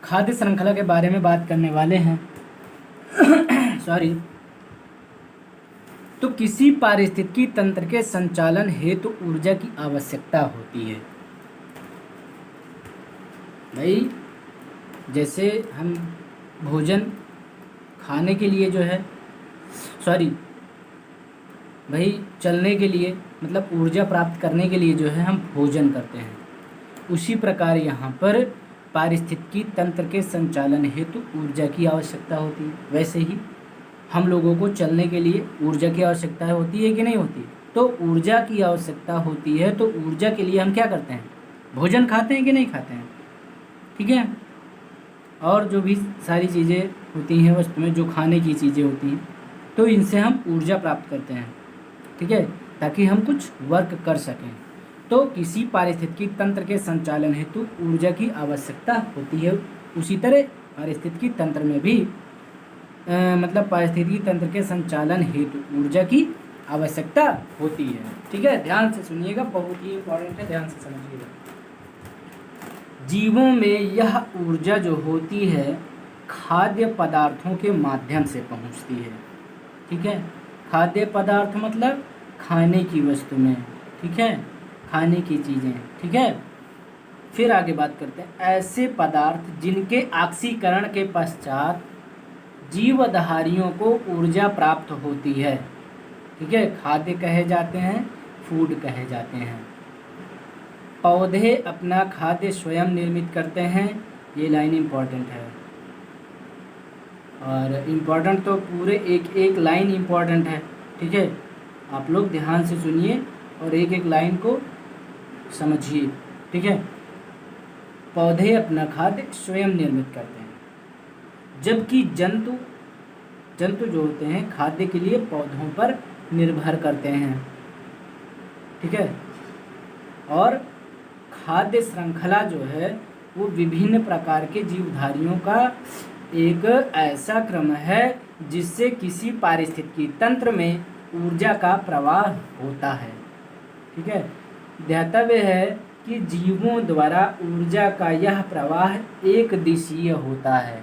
खाद्य श्रृंखला के बारे में बात करने वाले हैं। सॉरी। तो किसी पारिस्थितिकी तंत्र के संचालन हेतु ऊर्जा की आवश्यकता होती है। भाई जैसे हम भोजन खाने के लिए जो है, सॉरी भाई चलने के लिए मतलब ऊर्जा प्राप्त करने के लिए जो है हम भोजन करते हैं, उसी प्रकार यहाँ पर पारिस्थितिकी तंत्र के संचालन हेतु ऊर्जा की आवश्यकता होती है। वैसे ही हम लोगों को चलने के लिए ऊर्जा की आवश्यकता होती है कि नहीं होती? तो ऊर्जा की आवश्यकता होती है, तो ऊर्जा के लिए हम क्या करते हैं? भोजन खाते हैं कि नहीं खाते हैं? ठीक है। और जो भी सारी चीज़ें होती हैं वस्तु में, जो खाने की चीज़ें होती हैं, तो इनसे हम ऊर्जा प्राप्त करते हैं। ठीक है, ताकि हम कुछ वर्क कर सकें। तो किसी पारिस्थितिकी तंत्र के संचालन हेतु ऊर्जा की आवश्यकता होती है। उसी तरह पारिस्थितिकी तंत्र में भी मतलब पारिस्थितिकी तंत्र के संचालन हेतु ऊर्जा की आवश्यकता होती है। ठीक है, ध्यान से सुनिएगा, बहुत ही इंपॉर्टेंट है, ध्यान से समझिएगा। जीवों में यह ऊर्जा जो होती है खाद्य पदार्थों के माध्यम से पहुंचती है। ठीक है, खाद्य पदार्थ मतलब खाने की वस्तु में, ठीक है, खाने की चीज़ें। ठीक है, फिर आगे बात करते हैं। ऐसे पदार्थ जिनके ऑक्सीकरण के पश्चात जीवधारियों को ऊर्जा प्राप्त होती है। ठीक है, खाद्य कहे जाते हैं, फूड कहे जाते हैं। पौधे अपना खाद्य स्वयं निर्मित करते हैं, ये लाइन इम्पॉर्टेंट है। और इम्पॉर्टेंट तो पूरे एक एक लाइन इम्पॉर्टेंट है। ठीक है, आप लोग ध्यान से सुनिए और एक एक लाइन को समझिए। ठीक है, पौधे अपना खाद्य स्वयं निर्मित करते हैं, जबकि जंतु जो होते हैं खाद्य के लिए पौधों पर निर्भर करते हैं। ठीक है, और खाद्य श्रृंखला जो है वो विभिन्न प्रकार के जीवधारियों का एक ऐसा क्रम है जिससे किसी पारिस्थितिकी तंत्र में ऊर्जा का प्रवाह होता है। ठीक है, ध्यातव्य है कि जीवों द्वारा ऊर्जा का यह प्रवाह एक दिशीय होता है।